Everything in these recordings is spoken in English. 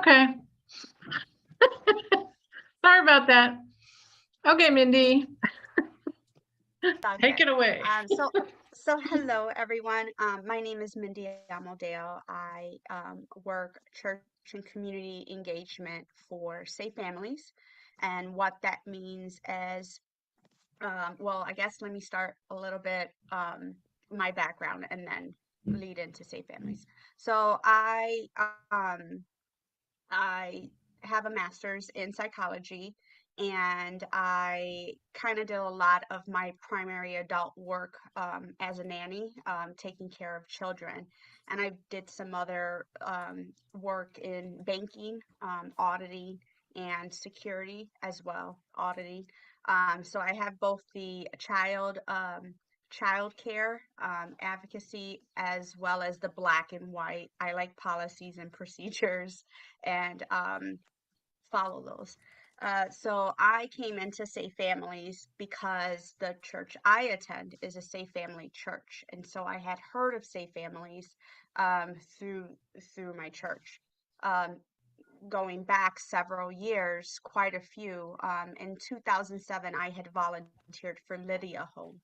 Okay. Sorry about that. Okay, Mindy, take Okay. it away. So hello everyone. My name is Mindy Amodeo. I work church and community engagement for Safe Families, and what that means is, well, I guess let me start a little bit my background and then lead into Safe Families. So I have a master's in psychology, and I kind of did a lot of my primary adult work as a nanny, taking care of children. And I did some other work in banking, auditing, and security as well, auditing. So I have both the child care advocacy as well as the black and white. I like policies and procedures and follow those. So I came into Safe Families because the church I attend is a Safe Family church, and so I had heard of Safe Families um, through through my church. Um, Going back several years, quite a few. In 2007, I had volunteered for Lydia Home,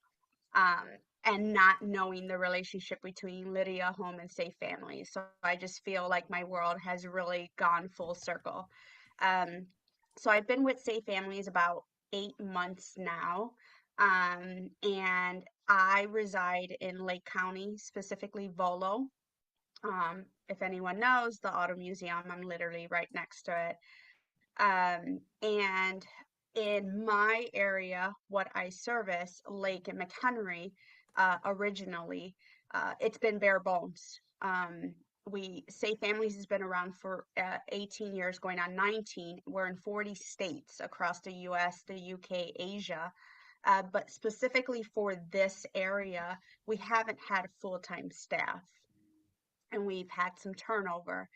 um, and not knowing the relationship between Lydia Home and Safe Families. So I just feel like my world has really gone full circle. Um, so I've been with Safe Families about 8 months now, and I reside in Lake County, specifically Volo. If anyone knows the Auto Museum, I'm literally right next to it. And in my area, what I service, Lake and McHenry, originally, it's been bare bones. We Safe Families has been around for 18 years, going on 19. We're in 40 states across the US, the UK, Asia. But specifically for this area, we haven't had a full-time staff, and we've had some turnover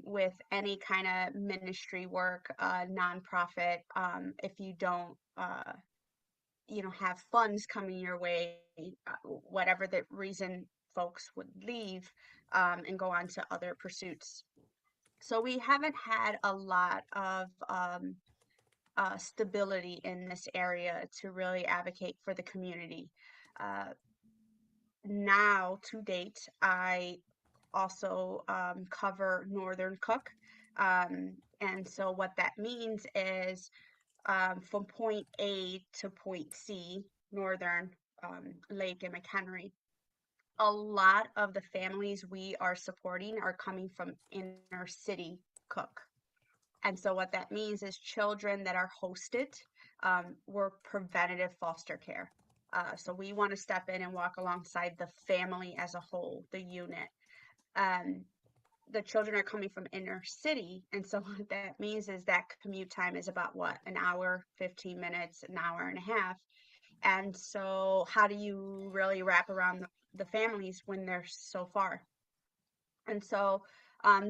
with any kind of ministry work, nonprofit. If you don't, have funds coming your way, whatever the reason, folks would leave and go on to other pursuits. So we haven't had a lot of stability in this area to really advocate for the community. Uh, Now, to date, I also cover Northern Cook. And so what that means is from point A to point C, Northern Lake and McHenry, a lot of the families we are supporting are coming from inner city Cook. And so what that means is children that are hosted were preventative foster care. So we want to step in and walk alongside the family as a whole, the unit. Um, the children are coming from inner city, and so what that means is that commute time is about what, an hour, 15 minutes, an hour and a half. And so how do you really wrap around the families when they're so far? And so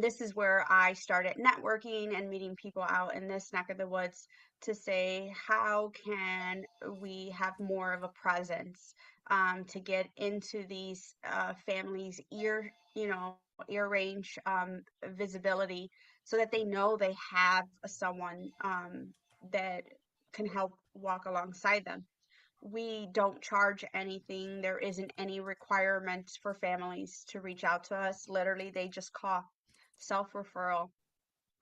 this is where I started networking and meeting people out in this neck of the woods to say, how can we have more of a presence to get into these families' ear range visibility, so that they know they have someone that can help walk alongside them. We don't charge anything. There isn't any requirements for families to reach out to us. Literally, they just call, self-referral.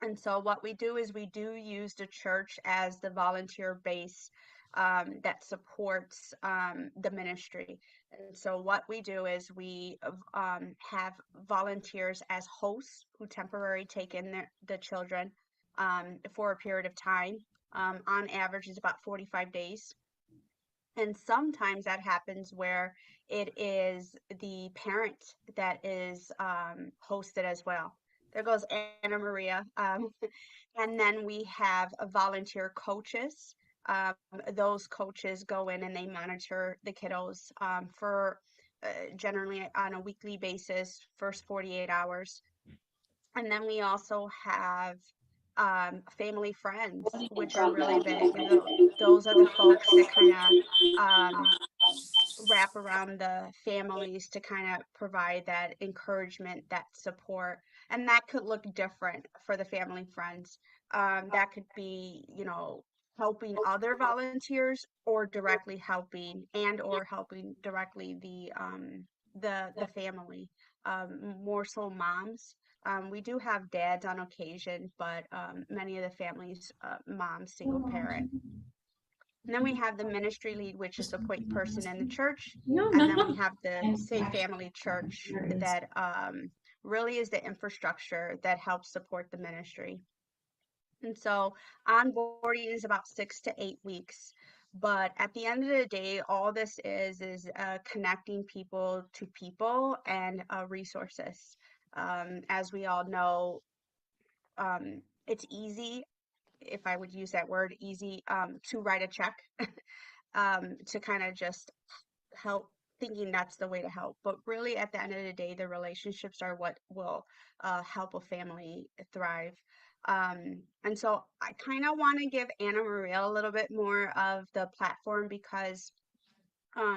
And so what we do is we do use the church as the volunteer base that supports the ministry. And so what we do is we have volunteers as hosts who temporarily take in the children for a period of time. On average is about 45 days. And sometimes that happens where it is the parent that is hosted as well. There goes Anna Maria. And then we have volunteer coaches. Um, those coaches go in and they monitor the kiddos for generally on a weekly basis, first 48 hours. And then we also have family friends, which are really big. Those are the folks that kind of wrap around the families to kind of provide that encouragement, that support. And that could look different for the family friends. That could be, helping other volunteers or directly helping helping directly the family, more so moms. We do have dads on occasion, but many of the families, moms, single parent. And then we have the ministry lead, which is the point person in the church. And then we have the Safe Family Church that really is the infrastructure that helps support the ministry. And so onboarding is about 6 to 8 weeks. But at the end of the day, all this is connecting people to people and resources. As we all know, it's easy, if I would use that word, easy, to write a check, to kind of just help, thinking that's the way to help. But really, at the end of the day, the relationships are what will help a family thrive. And so I kind of want to give Anna Maria a little bit more of the platform because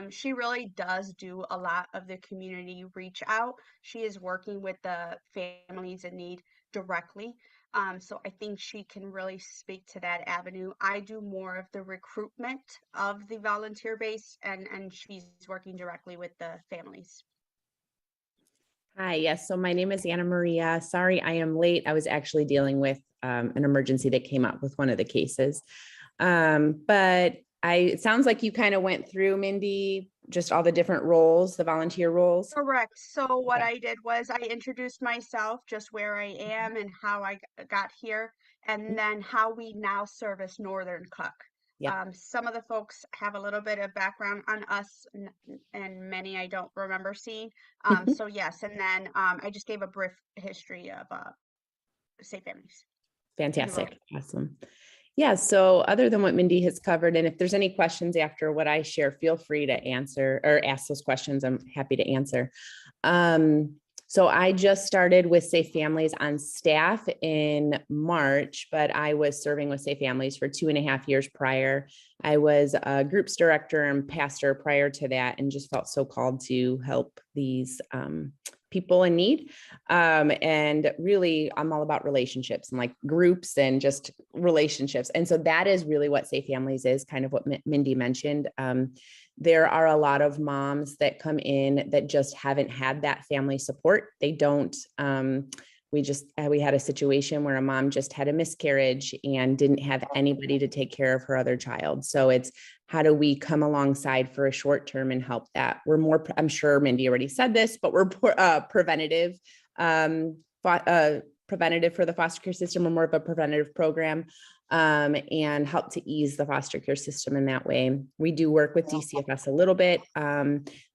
she really does do a lot of the community reach out. She is working with the families in need directly. So I think she can really speak to that avenue. I do more of the recruitment of the volunteer base, and she's working directly with the families. Hi, yes. So my name is Anna Maria. Sorry, I am late. I was actually dealing with an emergency that came up with one of the cases. But it sounds like you kind of went through, Mindy, just all the different roles, the volunteer roles. Correct. So what I did was I introduced myself, just where I am and how I got here, and then how we now service Northern Cook. Yep. Some of the folks have a little bit of background on us, and many I don't remember seeing. So yes, and then I just gave a brief history of Safe Families. Fantastic. Awesome. Yeah. So other than what Mindy has covered, and if there's any questions after what I share, feel free to answer or ask those questions. I'm happy to answer. So I just started with Safe Families on staff in March, but I was serving with Safe Families for 2.5 years prior. I was a groups director and pastor prior to that, and just felt so called to help these people in need. And really, I'm all about relationships and like groups and just relationships. And so that is really what Safe Families is, kind of what Mindy mentioned. There are a lot of moms that come in that just haven't had that family support. They don't, we had a situation where a mom just had a miscarriage and didn't have anybody to take care of her other child. So it's, how do we come alongside for a short term and help that? We're more, I'm sure Mindy already said this, but we're preventative for the foster care system. We're more of a preventative program, and help to ease the foster care system in that way. We do work with DCFS a little bit.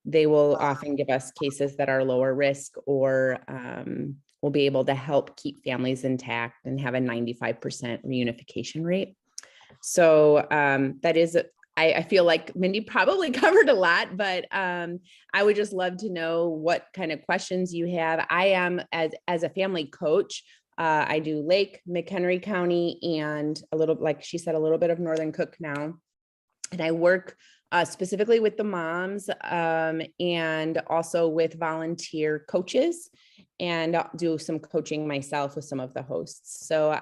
They will often give us cases that are lower risk, or we'll be able to help keep families intact and have a 95% reunification rate. So that is, I feel like Mindy probably covered a lot, but I would just love to know what kind of questions you have. I am, as a family coach, I do Lake, McHenry County, and a little, like she said, a little bit of Northern Cook now. And I work specifically with the moms, and also with volunteer coaches, and I'll do some coaching myself with some of the hosts. So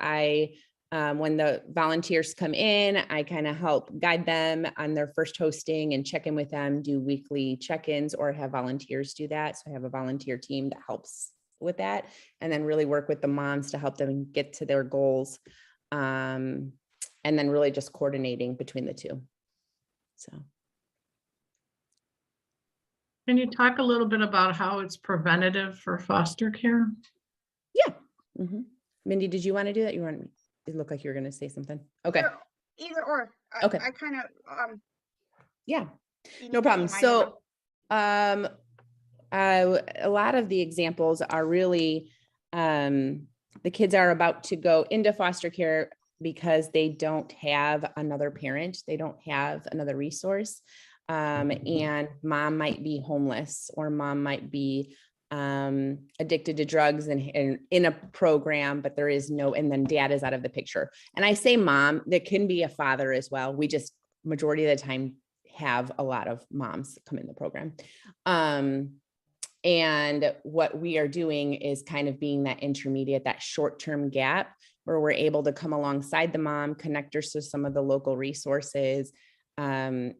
when the volunteers come in, I kind of help guide them on their first hosting and check in with them, do weekly check-ins, or have volunteers do that. So I have a volunteer team that helps with that, and then really work with the moms to help them get to their goals. And then really just coordinating between the two. So. Can you talk a little bit about how it's preventative for foster care? Yeah. Mm-hmm. Mindy, did you want to do that? It looked like you were going to say something. Okay. Either or. Okay. I kind of, yeah, no problem. So, a lot of the examples are really, the kids are about to go into foster care because they don't have another parent. They don't have another resource. And mom might be homeless, or mom might be addicted to drugs and in a program, but there is no, and then dad is out of the picture. And I say mom, there can be a father as well. We just majority of the time have a lot of moms come in the program. And what we are doing is kind of being that intermediate, that short-term gap where we're able to come alongside the mom, connect her to some of the local resources, and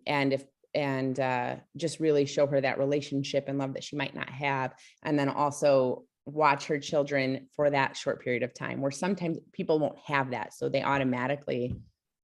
just really show her that relationship and love that she might not have. And then also watch her children for that short period of time, where sometimes people won't have that. So they automatically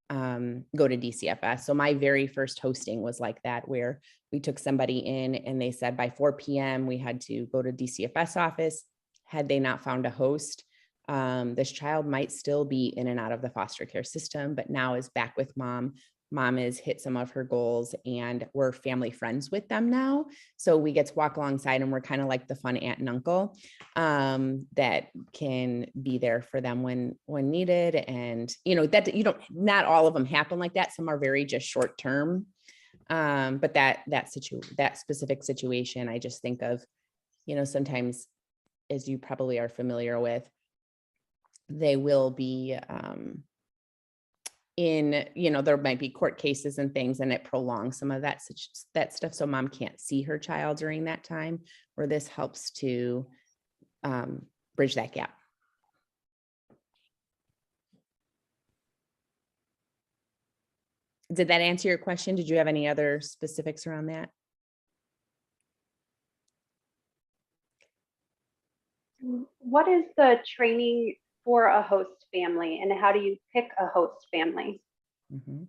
go to DCFS. So my very first hosting was like that, where we took somebody in and they said by 4 p.m. we had to go to DCFS office. Had they not found a host, this child might still be in and out of the foster care system, but now is back with mom. Mom has hit some of her goals and we're family friends with them now. So we get to walk alongside and we're kind of like the fun aunt and uncle that can be there for them when needed. And, that not all of them happen like that. Some are very just short term. But that specific situation, I just think of, sometimes, as you probably are familiar with, they will be, there might be court cases and things, and it prolongs some of that stuff. So mom can't see her child during that time, where this helps to bridge that gap. Did that answer your question? Did you have any other specifics around that? What is the training for a host family, and how do you pick a host family? Mm-hmm.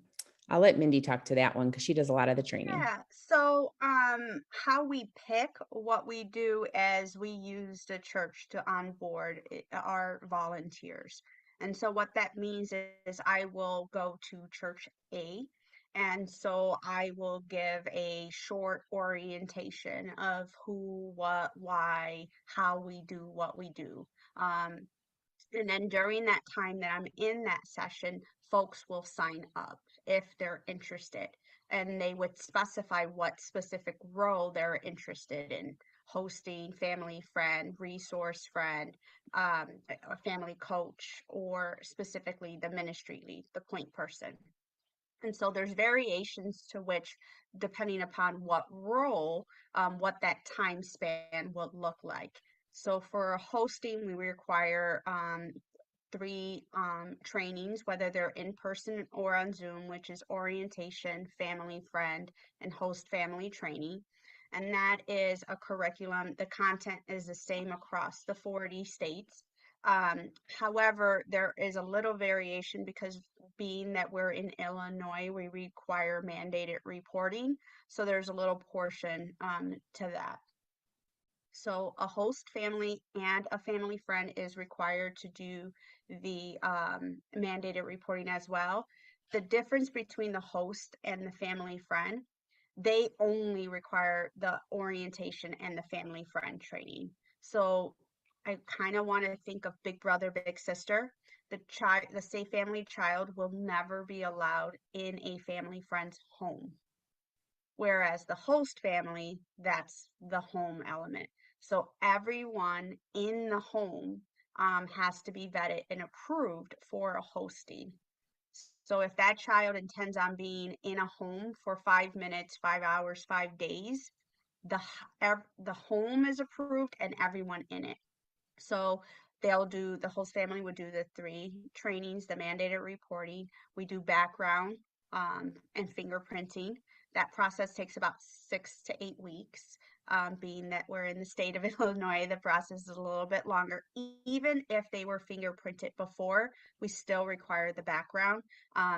I'll let Mindy talk to that one because she does a lot of the training. Yeah. So, how we pick, what we do is we use the church to onboard our volunteers. And so what that means is I will go to church A, and so I will give a short orientation of who, what, why, how we do what we do. And then during that time that I'm in that session, folks will sign up if they're interested. And they would specify what specific role they're interested in: hosting, family friend, resource friend, a family coach, or specifically the ministry lead, the point person. And so there's variations to which, depending upon what role, what that time span would look like. So for hosting, we require 3 trainings, whether they're in person or on Zoom, which is orientation, family friend, and host family training. And that is a curriculum. The content is the same across the 40 states. However, there is a little variation because being that we're in Illinois, we require mandated reporting. So there's a little portion to that. So a host family and a family friend is required to do the mandated reporting as well. The difference between the host and the family friend, they only require the orientation and the family friend training. So I kind of want to think of big brother, big sister. The safe family child will never be allowed in a family friend's home. Whereas the host family, that's the home element. So everyone in the home has to be vetted and approved for a hosting. So if that child intends on being in a home for 5 minutes, 5 hours, 5 days, the home is approved and everyone in it. So the host family would do the 3 trainings, the mandated reporting. We do background and fingerprinting. That process takes about 6 to 8 weeks. Being that we're in the state of Illinois, the process is a little bit longer. Even if they were fingerprinted before, we still require the background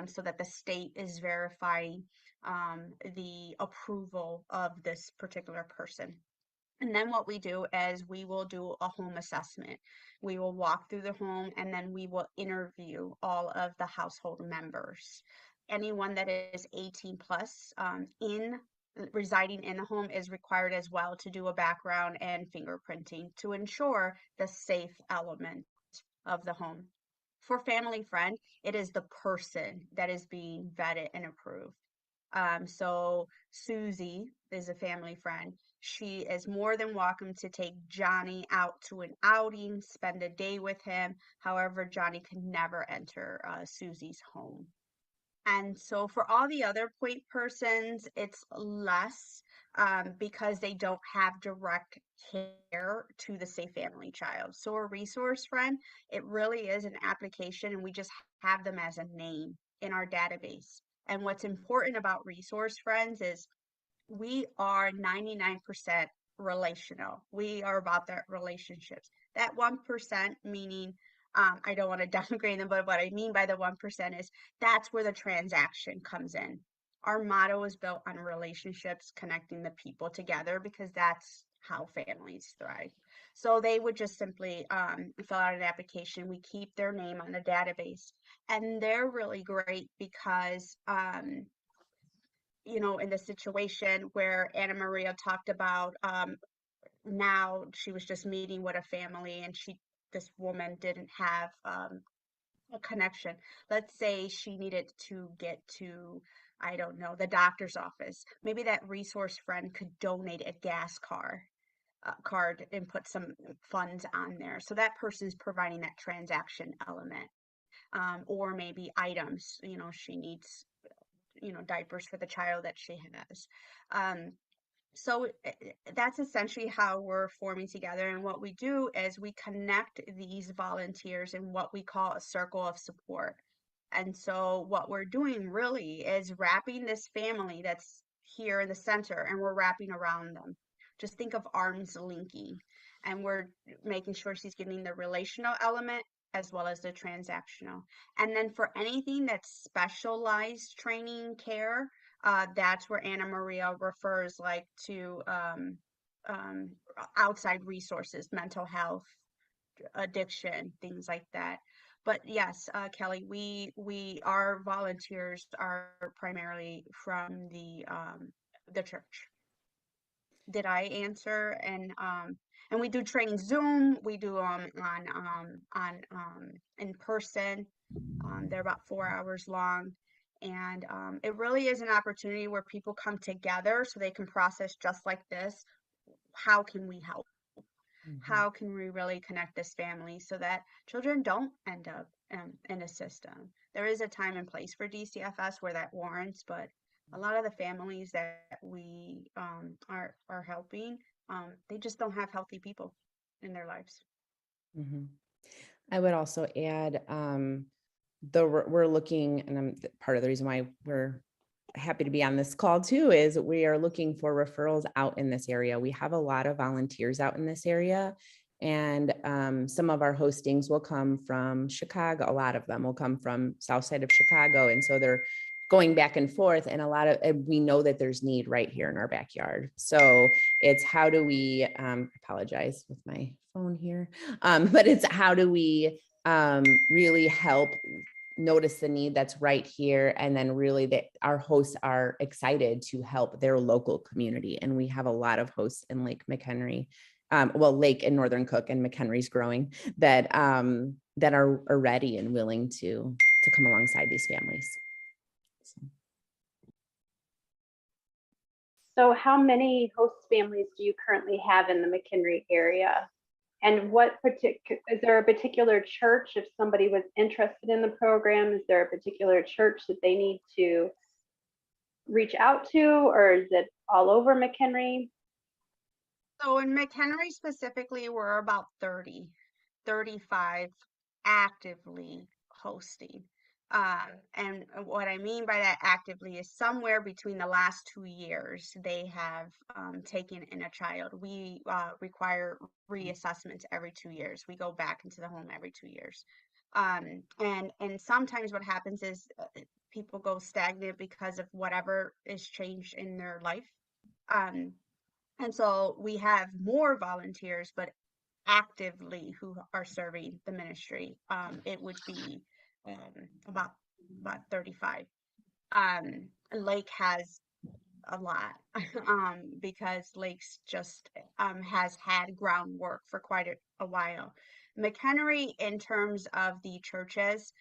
so that the state is verifying the approval of this particular person. And then what we do is we will do a home assessment. We will walk through the home and then we will interview all of the household members. Anyone that is 18 plus residing in the home is required as well to do a background and fingerprinting to ensure the safe element of the home. For family friend, it is the person that is being vetted and approved. So Susie is a family friend. She is more than welcome to take Johnny out to an outing, spend a day with him. However, Johnny could never enter Susie's home. And so for all the other point persons, it's less because they don't have direct care to the safe family child. So a resource friend, it really is an application, and we just have them as a name in our database. And what's important about resource friends is we are 99% relational. We are about that relationships. That 1%, meaning, I don't want to downgrade them, but what I mean by the 1% is that's where the transaction comes in. Our motto is built on relationships, connecting the people together, because that's how families thrive. So they would just simply fill out an application. We keep their name on the database, and they're really great because in the situation where Anna Maria talked about, now she was just meeting with a family, and this woman didn't have a connection. Let's say she needed to get to, I don't know, the doctor's office. Maybe that resource friend could donate a gas card and put some funds on there. So that person's providing that transaction element. Or maybe items, she needs diapers for the child that she has. So that's essentially how we're forming together. And what we do is we connect these volunteers in what we call a circle of support. And so what we're doing really is wrapping this family that's here in the center, and we're wrapping around them. Just think of arms linking, and we're making sure she's getting the relational element as well as the transactional. And then for anything that's specialized training care, that's where Anna Maria refers like to outside resources, mental health, addiction, things like that. But yes, Kelly, our volunteers are primarily from the church. Did I answer? And we do training Zoom. We do on in person. They're about 4 hours long. And it really is an opportunity where people come together so they can process just like this. How can we help? How can we really connect this family so that children don't end up in a system? There is a time and place for DCFS where that warrants, but a lot of the families that we are helping, they just don't have healthy people in their lives. Mhm. I would also add, we're looking, and part of the reason why we're happy to be on this call too, is we are looking for referrals out in this area. We have a lot of volunteers out in this area, and some of our hostings will come from Chicago. A lot of them will come from south side of Chicago. And so they're going back and forth, and we know that there's need right here in our backyard. So it's how do we, apologize with my phone here, but it's how do we really help notice the need that's right here, and then really that our hosts are excited to help their local community. And we have a lot of hosts in Lake McHenry, Lake and Northern Cook, and McHenry's growing, that are ready and willing to come alongside these families. So how many host families do you currently have in the McHenry area? And is there a particular church, if somebody was interested in the program, is there a particular church that they need to reach out to, or is it all over McHenry? So in McHenry specifically, we're about 35 actively hosting. And what I mean by that actively is somewhere between the last 2 years, they have taken in a child. We require reassessments every 2 years. We go back into the home every 2 years. And sometimes what happens is people go stagnant because of whatever is changed in their life. And so we have more volunteers, but actively who are serving the ministry, it would be about 35. Lake has a lot because Lake's just has had groundwork for quite a while. McHenry, in terms of the churches,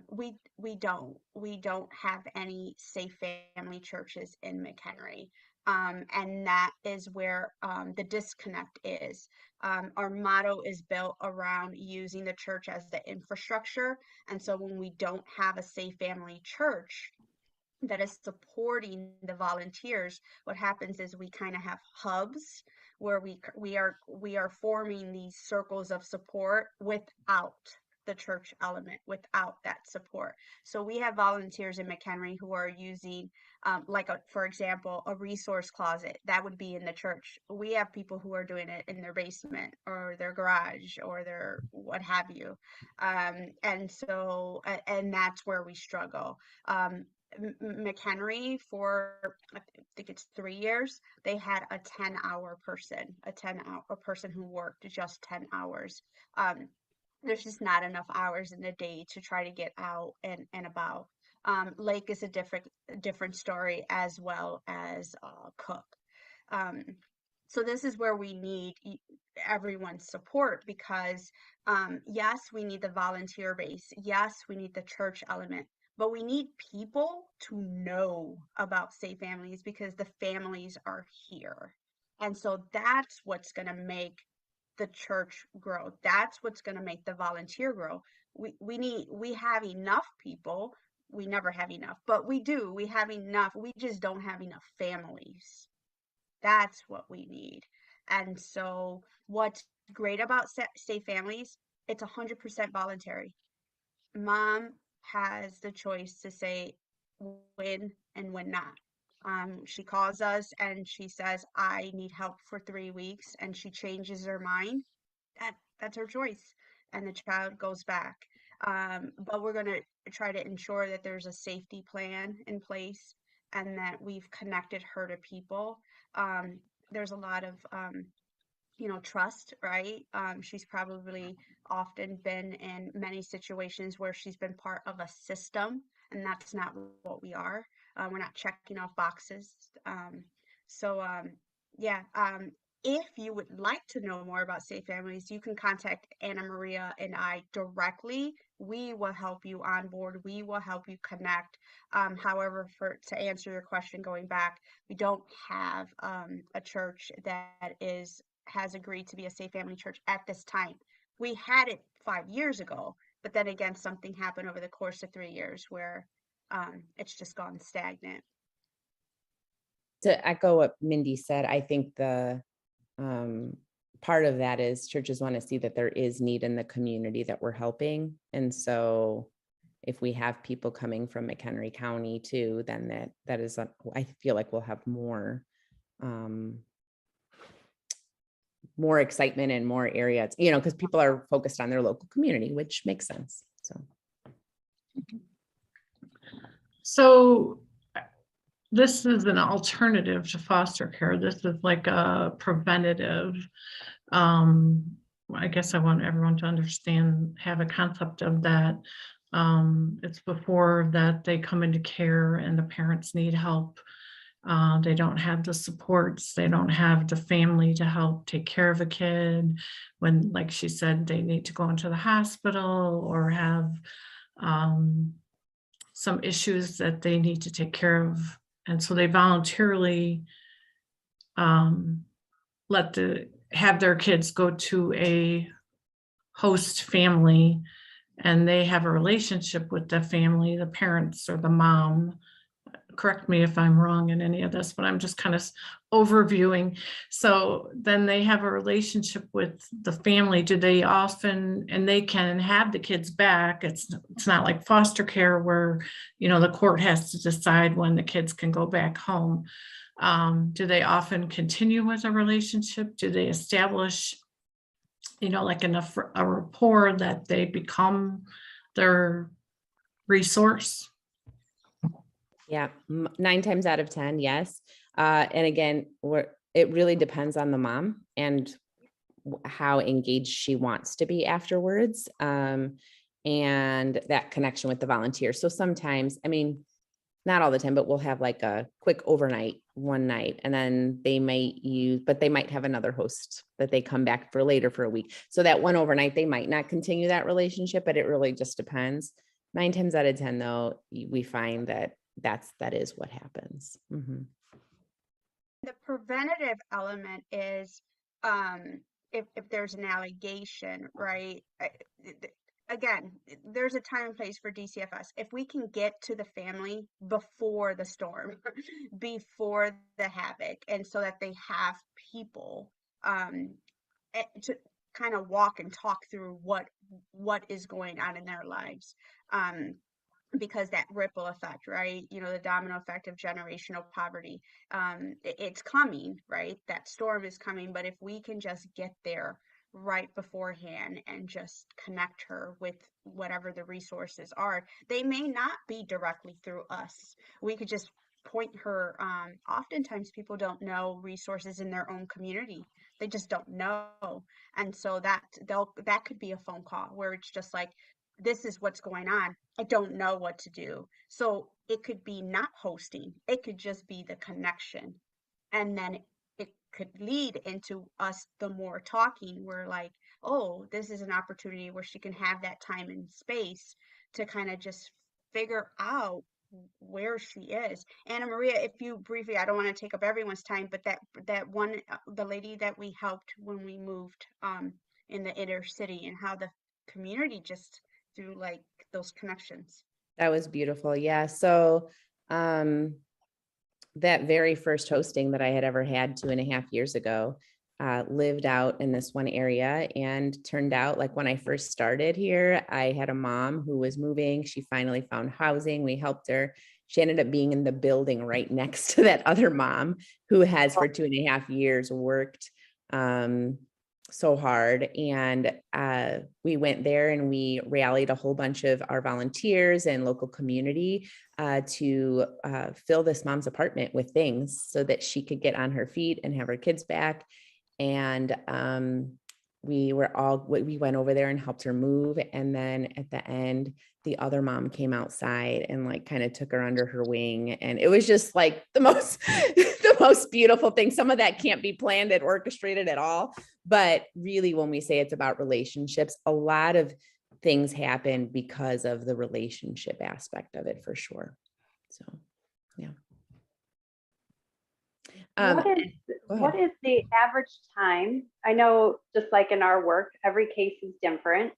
we don't have any safe family churches in McHenry. And that is where the disconnect is. Our motto is built around using the church as the infrastructure. And so when we don't have a safe family church that is supporting the volunteers, what happens is we kind of have hubs where we are forming these circles of support without the church element, without that support. So we have volunteers in McHenry who are using for example, a resource closet that would be in the church. We have people who are doing it in their basement or their garage or their what have you. And that's where we struggle. McHenry, for I think it's 3 years, they had a 10-hour person, a person who worked just 10 hours. There's just not enough hours in the day to try to get out and about. Lake is a different story, as well as Cook. So this is where we need everyone's support, because yes, we need the volunteer base. Yes, we need the church element, but we need people to know about Safe Families, because the families are here. And so that's what's going to make the church grow. That's what's going to make the volunteer grow. We have enough people. We never have enough, but we have enough. We just don't have enough families. That's what we need. And so what's great about Safe Families, it's 100% voluntary. Mom has the choice to say when and when not. She calls us and she says, I need help for 3 weeks, and she changes her mind. That's her choice. And the child goes back. But we're going to try to ensure that there's a safety plan in place and that we've connected her to people. There's a lot of, trust, right? She's probably often been in many situations where she's been part of a system, and that's not what we are. We're not checking off boxes. If you would like to know more about Safe Families, you can contact Anna Maria and I directly. We will help you onboard. We will help you connect. However, to answer your question, going back, we don't have a church that has agreed to be a Safe Family church at this time. We had it 5 years ago, but then again, something happened over the course of 3 years where it's just gone stagnant. To echo what Mindy said, I think the part of that is churches want to see that there is need in the community that we're helping. And so if we have people coming from McHenry County too, then that is, I feel like we'll have more excitement and more areas, because people are focused on their local community, which makes sense. So this is an alternative to foster care. This is like a preventative. I guess I want everyone to have a concept of that. It's before that they come into care and the parents need help. They don't have the supports. They don't have the family to help take care of a kid when, like she said, they need to go into the hospital or have some issues that they need to take care of. And so they voluntarily have their kids go to a host family, and they have a relationship with the family, the parents or the mom. Correct me if I'm wrong in any of this, but I'm just kind of overviewing. So then they have a relationship with the family. Do they often, and they can have the kids back. It's not like foster care where, the court has to decide when the kids can go back home. Do they often continue with a relationship? Do they establish, like enough a rapport that they become their resource? Yeah, 9 times out of 10, yes. And again, it really depends on the mom and how engaged she wants to be afterwards, and that connection with the volunteer. So sometimes, not all the time, but we'll have like a quick overnight one night, and then they might have another host that they come back for later for a week. So that one overnight, they might not continue that relationship, but it really just depends. 9 times out of 10, though, we find that is what happens. Mm-hmm. the preventative element is, if there's an allegation, right? Again, there's a time and place for DCFS. If we can get to the family before the storm, before the havoc, and so that they have people to kind of walk and talk through what is going on in their lives. Because that ripple effect, right? You know, the domino effect of generational poverty, it's coming, right? That storm is coming. But if we can just get there right beforehand and just connect her with whatever the resources are, they may not be directly through us. We could just point her. Oftentimes people don't know resources in their own community. They just don't know. And so that could be a phone call where it's just like, this is what's going on. I don't know what to do. So it could be not hosting. It could just be the connection. And then it could lead into us the more talking. We're like, oh, this is an opportunity where she can have that time and space to kind of just figure out where she is. Anna Maria, if you briefly, I don't want to take up everyone's time, but that one, the lady that we helped when we moved in the inner city, and how the community just through like those connections. That was beautiful. Yeah. So, that very first hosting that I had ever had 2.5 years ago, lived out in this one area, and turned out like when I first started here, I had a mom who was moving. She finally found housing. We helped her. She ended up being in the building right next to that other mom who has for 2.5 years worked, so hard. And we went there and we rallied a whole bunch of our volunteers and local community to fill this mom's apartment with things so that she could get on her feet and have her kids back. And we went over there and helped her move. And then at the end, the other mom came outside and like kind of took her under her wing. And it was just like the most, the most beautiful thing. Some of that can't be planned and orchestrated at all. But really, when we say it's about relationships, a lot of things happen because of the relationship aspect of it, for sure. So, yeah. What is the average time? I know just like in our work, every case is different,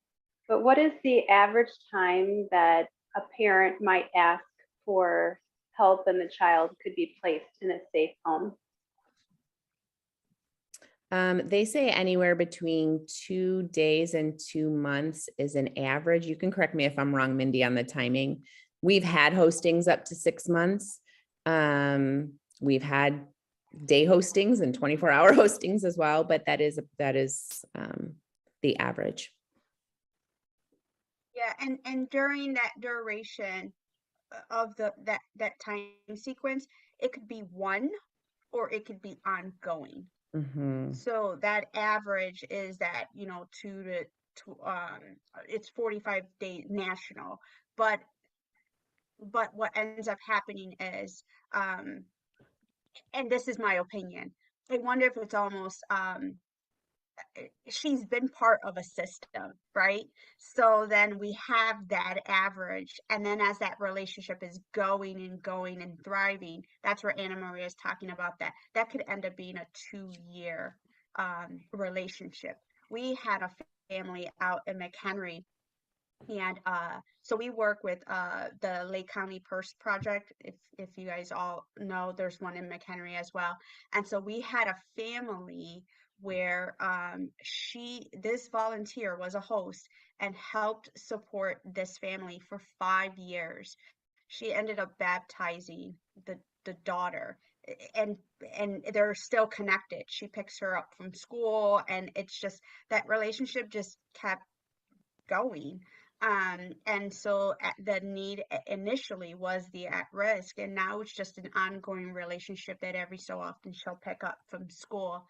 but what is the average time that a parent might ask for help and the child could be placed in a safe home? They say anywhere between 2 days and 2 months is an average. You can correct me if I'm wrong, Mindy, on the timing. We've had hostings up to 6 months. We've had day hostings and 24-hour hostings as well, but that is the average. Yeah, and during that duration of that time sequence, it could be one or it could be ongoing. Mm-hmm. So that average is that, 2 to it's 45 days national, but what ends up happening is, and this is my opinion, I wonder if it's almost she's been part of a system, right? So then we have that average, and then as that relationship is going and going and thriving, that's where Anna Maria is talking about, that could end up being a 2-year relationship. We had a family out in McHenry, and so we work with the Lake County Purse Project. If you guys all know, there's one in McHenry as well. And so we had a family where this volunteer was a host and helped support this family for 5 years. She ended up baptizing the daughter, and they're still connected. She picks her up from school, and it's just that relationship just kept going. And so the need initially was the at risk, and now it's just an ongoing relationship that every so often she'll pick up from school.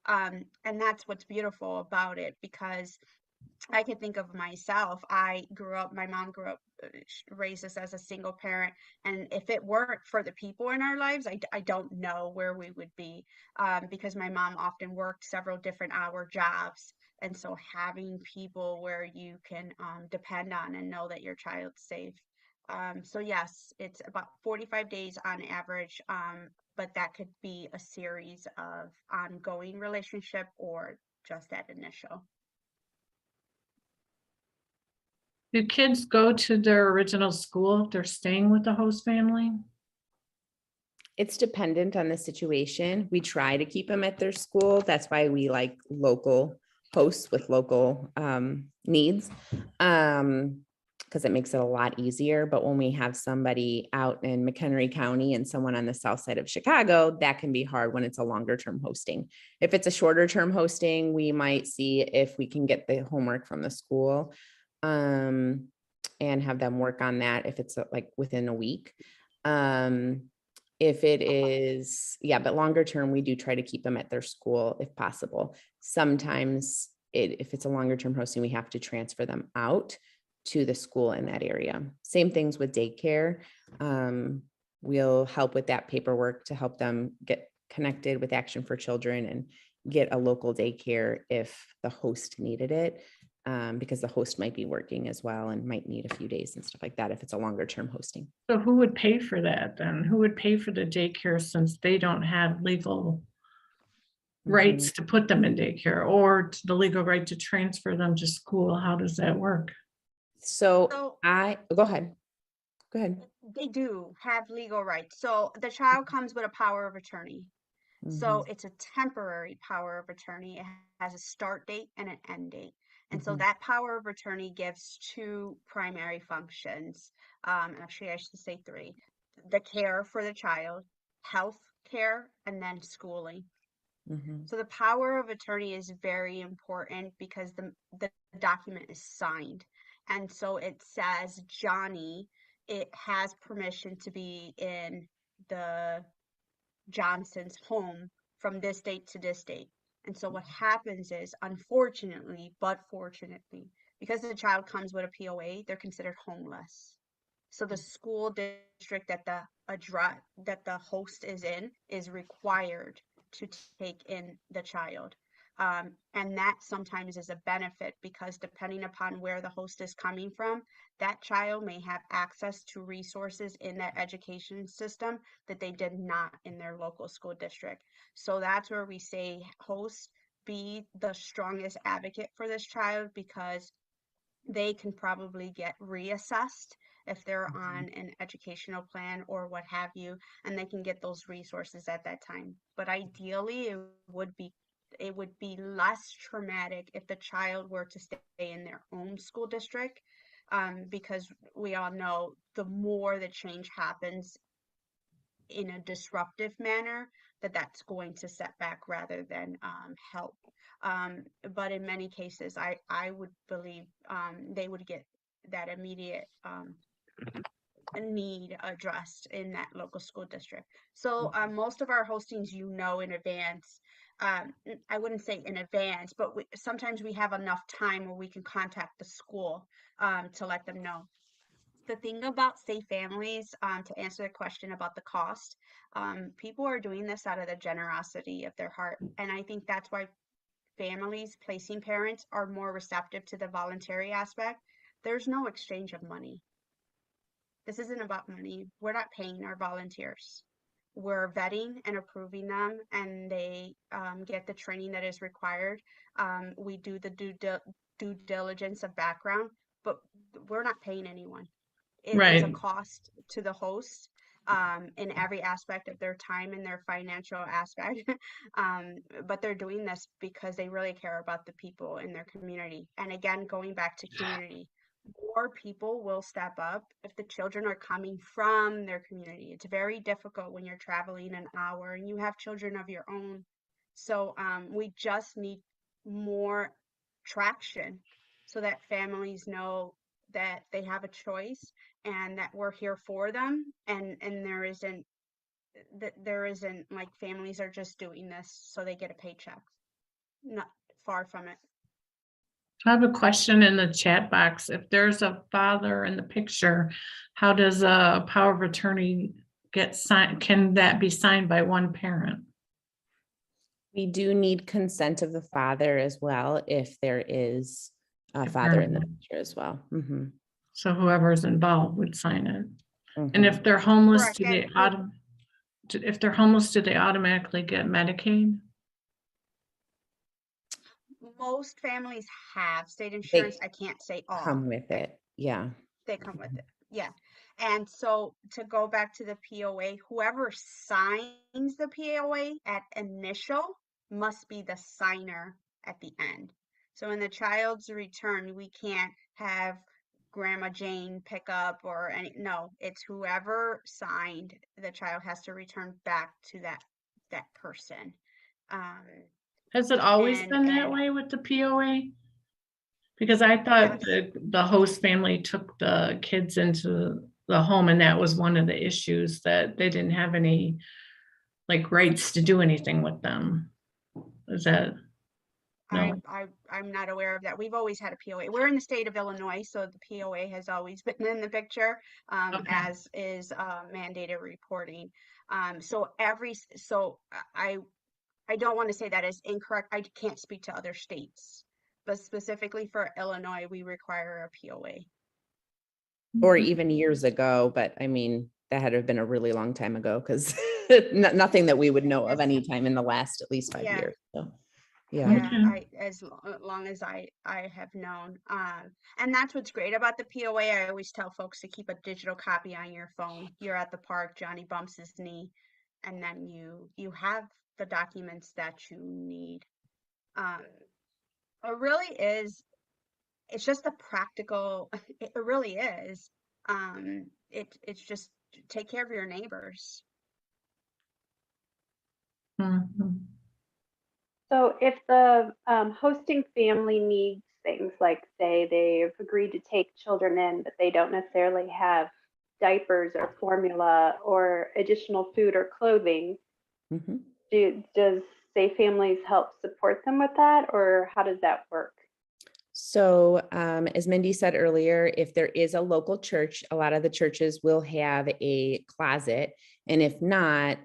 And that's what's beautiful about it, because I can think of myself. My mom grew up, raised us as a single parent. And if it weren't for the people in our lives, I don't know where we would be, because my mom often worked several different hour jobs. And so having people where you can depend on and know that your child's safe. So yes, it's about 45 days on average but that could be a series of ongoing relationship or just that initial. Do kids go to their original school if they're staying with the host family? It's dependent on the situation. We try to keep them at their school. That's why we like local hosts with local needs. Because it makes it a lot easier. But when we have somebody out in McHenry County and someone on the south side of Chicago, that can be hard when it's a longer term hosting. If it's a shorter term hosting, we might see if we can get the homework from the school and have them work on that if it's like within a week. If it is, but longer term, we do try to keep them at their school if possible. Sometimes if it's a longer term hosting, we have to transfer them out to the school in that area. Same things with daycare. We'll help with that paperwork to help them get connected with Action for Children and get a local daycare if the host needed it, because the host might be working as well and might need a few days and stuff like that if it's a longer term hosting. So who would pay for that then? Who would pay for the daycare since they don't have legal rights to put them in daycare or to the legal right to transfer them to school? How does that work? So So go ahead. Go ahead. they do have legal rights. So the child comes with a power of attorney. So it's a temporary power of attorney. It has a start date and an end date. And so that power of attorney gives two primary functions. Actually, I should say three: the care for the child, health care, and then schooling. So the power of attorney is very important because the document is signed. And so it says Johnny, it has permission to be in the Johnson's home from this date to this date. And so what happens is, unfortunately, but fortunately, because the child comes with a POA, they're considered homeless. So the school district that the host is in is required to take in the child. And that sometimes is a benefit because depending upon where the host is coming from, that child may have access to resources in that education system that they did not in their local school district. So that's where we say host, be the strongest advocate for this child because they can probably get reassessed if they're on an educational plan or what have you, and they can get those resources at that time. But ideally, it would be less traumatic if the child were to stay in their own school district, because we all know the more the change happens in a disruptive manner, that's going to set back rather than help. But in many cases, I would believe they would get that immediate need addressed in that local school district. So most of our hostings, in advance. I wouldn't say in advance, but sometimes we have enough time where we can contact the school to let them know. The thing about Safe Families, to answer the question about the cost, people are doing this out of the generosity of their heart. And I think that's why families, placing parents, are more receptive to the voluntary aspect. There's no exchange of money. This isn't about money. We're not paying our volunteers. We're vetting and approving them, and they get the training that is required. We do the due diligence of background, but we're not paying anyone. It is a cost to the host in every aspect of their time and their financial aspect. But they're doing this because they really care about the people in their community. And again, going back to community, more people will step up if the children are coming from their community. It's very difficult when you're traveling an hour and you have children of your own. So we just need more traction so that families know that they have a choice and that we're here for them, and there isn't like families are just doing this so they get a paycheck. Not far from it. I have a question in the chat box. If there's a father in the picture, how does a power of attorney get signed? Can that be signed by one parent? We do need consent of the father as well if there is a father in the picture as well. So whoever's involved would sign it. And if they're homeless, Correct. do they if they're homeless, do they automatically get Medicaid? Most families have state insurance. I can't say all. Come with it. Yeah. They come with it. Yeah. And so to go back to the POA, whoever signs the POA at initial must be the signer at the end. So in the child's return, we can't have Grandma Jane pick up or any, no, it's whoever signed, the child has to return back to that person. Has it always been that and way with the POA? Because I thought Yes. the host family took the kids into the home and that was one of the issues, that they didn't have any like rights to do anything with them. Is that, no? I'm not aware of that. We've always had a POA. We're in the state of Illinois, so the POA has always been in the picture, Okay. as is mandated reporting. So I don't want to say that is incorrect. I can't speak to other states, but specifically for Illinois, we require a POA. Or even years ago, but I mean, that had to have been a really long time ago because nothing that we would know of any time in the last at least 5 Yeah. years. So, yeah. Yeah, Okay. as long as I have known, and that's what's great about the POA. I always tell folks to keep a digital copy on your phone. You're at the park, Johnny bumps his knee, and then you have the documents that you need. It really is. It's just a practical. It really is. It's just take care of your neighbors. Mhm. So if the hosting family needs things like, say, they've agreed to take children in, but they don't necessarily have diapers or formula or additional food or clothing, Mhm. does Safe Families help support them with that, or how does that work? So, as Mindy said earlier, if there is a local church, a lot of the churches will have a closet. And if not,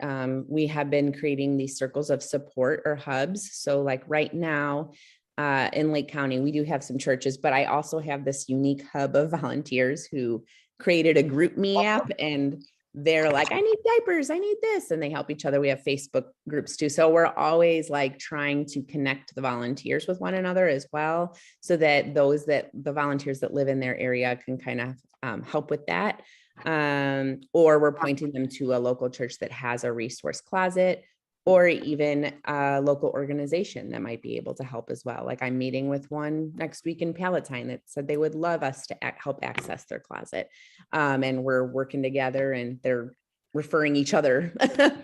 we have been creating these circles of support or hubs. So like right now, in Lake County, we do have some churches, but I also have this unique hub of volunteers who created a group me app, and they're like, I need diapers, I need this. And they help each other. We have Facebook groups too. So we're always like trying to connect the volunteers with one another as well, so that the volunteers that live in their area can kind of help with that. Or we're pointing them to a local church that has a resource closet, or even a local organization that might be able to help as well. Like I'm meeting with one next week in Palatine that said they would love us to help access their closet. And we're working together and they're referring each other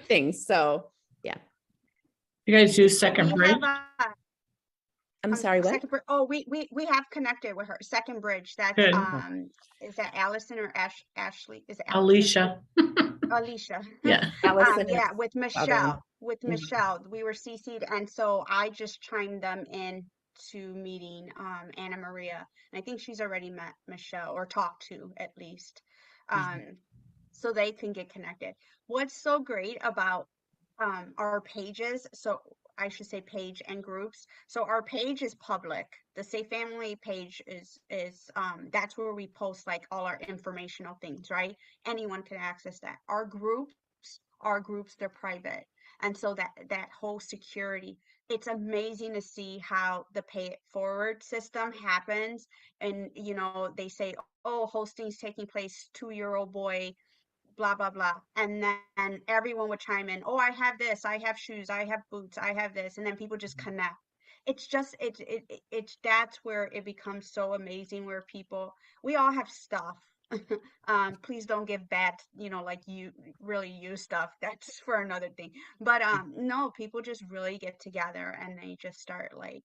things. So yeah. You guys do Second We Bridge? have I'm sorry, what? Second Bridge. Oh, we have connected with her. Second Bridge. That's Good. is that Allison or Ashley? Is it Allison? Alicia. Alicia. Yeah. Allison Yeah, is with Southern. Michelle. With Mhm. Michelle, we were CC'd, and so I just chimed them in to meeting Anna Maria. And I think she's already met Michelle or talked to at least. So they can get connected. What's so great about our pages, so I should say page and groups. So our page is public. The Safe Family page is that's where we post like all our informational things, right? Anyone can access that. Our groups, they're private. And so that whole security, it's amazing to see how the pay it forward system happens. And they say, oh, hosting's taking place, 2-year-old boy, blah blah blah, and then everyone would chime in, oh, I have this, I have shoes, I have boots, I have this, and then people just connect. It's just it's that's where it becomes so amazing, where people, we all have stuff. Please don't give bad, like you really use stuff, that's for another thing. But no, people just really get together and they just start like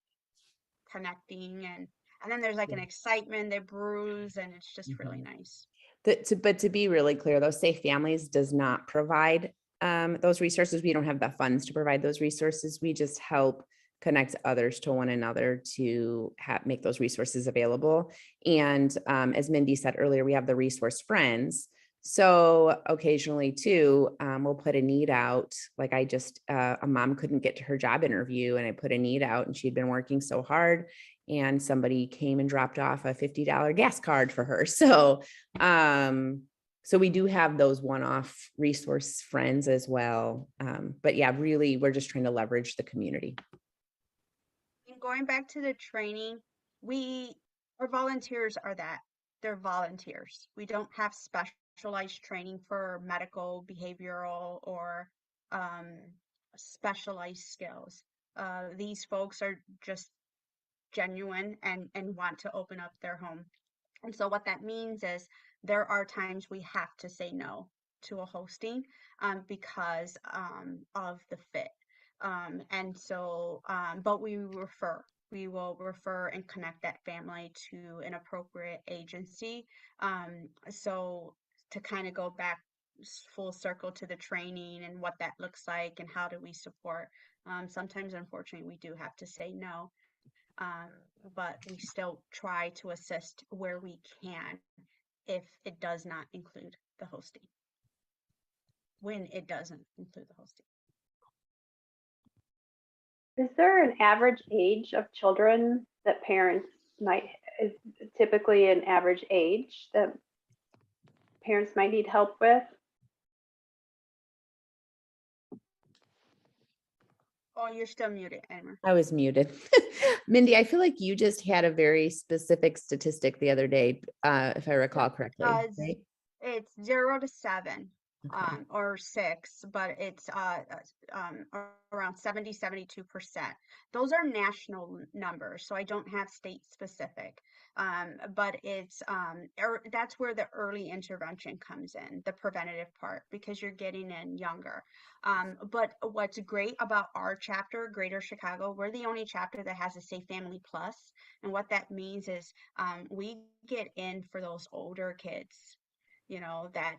connecting, and then there's like an excitement that brews, and it's just really nice. But to be really clear, though, Safe Families does not provide those resources. We don't have the funds to provide those resources. We just help connect others to one another to make those resources available. And as Mindy said earlier, we have the resource friends. So occasionally too, we'll put a need out. Like a mom couldn't get to her job interview and I put a need out, and she'd been working so hard, and somebody came and dropped off a $50 gas card for her. So So we do have those one-off resource friends as well. But yeah, really, we're just trying to leverage the community. And going back to the training, our volunteers are that. They're volunteers. We don't have specialized training for medical, behavioral, or specialized skills. These folks are just genuine and want to open up their home. And so what that means is there are times we have to say no to a hosting because of the fit. But we will refer and connect that family to an appropriate agency. So to kind of go back full circle to the training and what that looks like and how do we support. Sometimes, unfortunately, we do have to say no. But we still try to assist where we can if it does not include the hosting. When it doesn't include the hosting. Is there an average age of children that parents is typically an average age that parents might need help with? Oh, you're still muted, Emma. I was muted. Mindy, I feel like you just had a very specific statistic the other day, if I recall correctly. Right? It's 0 to 7. Okay. Or 6, but it's around 72%. Those are national numbers, so I don't have state specific. But it's that's where the early intervention comes in, the preventative part, because you're getting in younger. But what's great about our chapter, Greater Chicago, we're the only chapter that has a Safe Family Plus, and what that means is we get in for those older kids. You know, that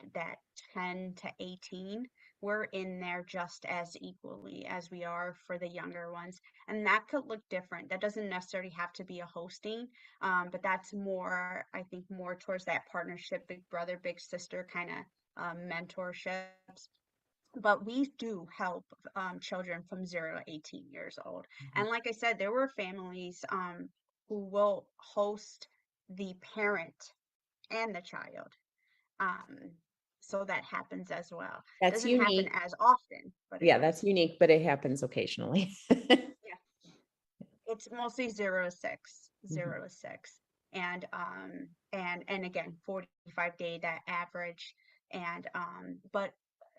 10 to 18, we're in there just as equally as we are for the younger ones. And that could look different. That doesn't necessarily have to be a hosting, but that's more, I think, more towards that partnership, big brother, big sister kind of mentorships. But we do help children from 0 to 18 years old. And like I said, there were families who will host the parent and the child. So that happens as well. That's Doesn't unique. happen as often, but Yeah, that's unique, but it happens occasionally. it's mostly 0 to 6, 0 to 6. And again, 45-day that average. And but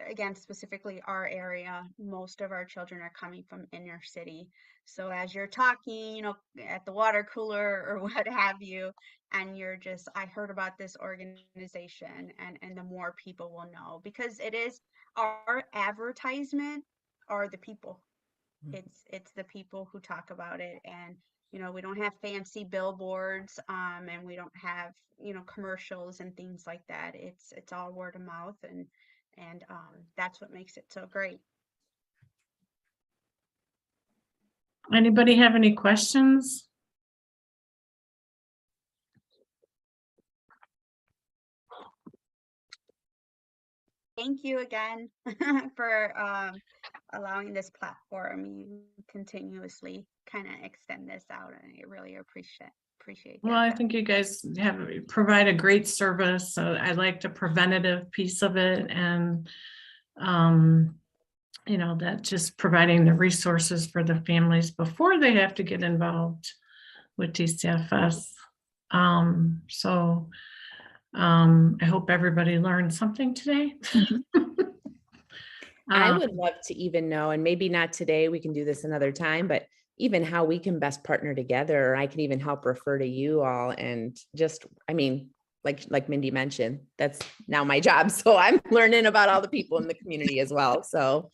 again, specifically our area, most of our children are coming from inner city. So as you're talking, you know, at the water cooler or what have you, and you're just, I heard about this organization, and the more people will know, because it is our advertisement are the people. It's the people who talk about it. And you know, we don't have fancy billboards and we don't have, you know, commercials and things like that. It's all word of mouth, and that's what makes it so great. Anybody have any questions? Thank you again for allowing this platform. You continuously kind of extend this out, and I really appreciate Well, that. I think you guys provide a great service. So I like the preventative piece of it, and you know, that just providing the resources for the families before they have to get involved with DCFS. I hope everybody learned something today. I would love to even know, and maybe not today, we can do this another time, but even how we can best partner together. Or I can even help refer to you all, and just, I mean, like Mindy mentioned, that's now my job. So I'm learning about all the people in the community as well. So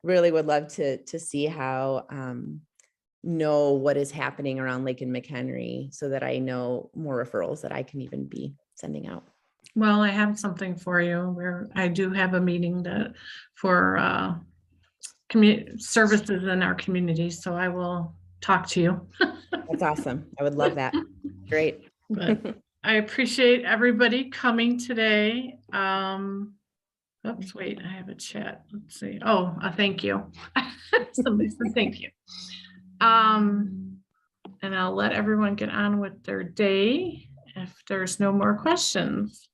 really would love to see how, know what is happening around Lake and McHenry, so that I know more referrals that I can even be sending out. Well, I have something for you where I do have a meeting for community services in our community. So I will talk to you. That's awesome. I would love that. Great. But I appreciate everybody coming today. Oops, wait, I have a chat. Let's see. Oh, thank you. Somebody said thank you. And I'll let everyone get on with their day if there's no more questions.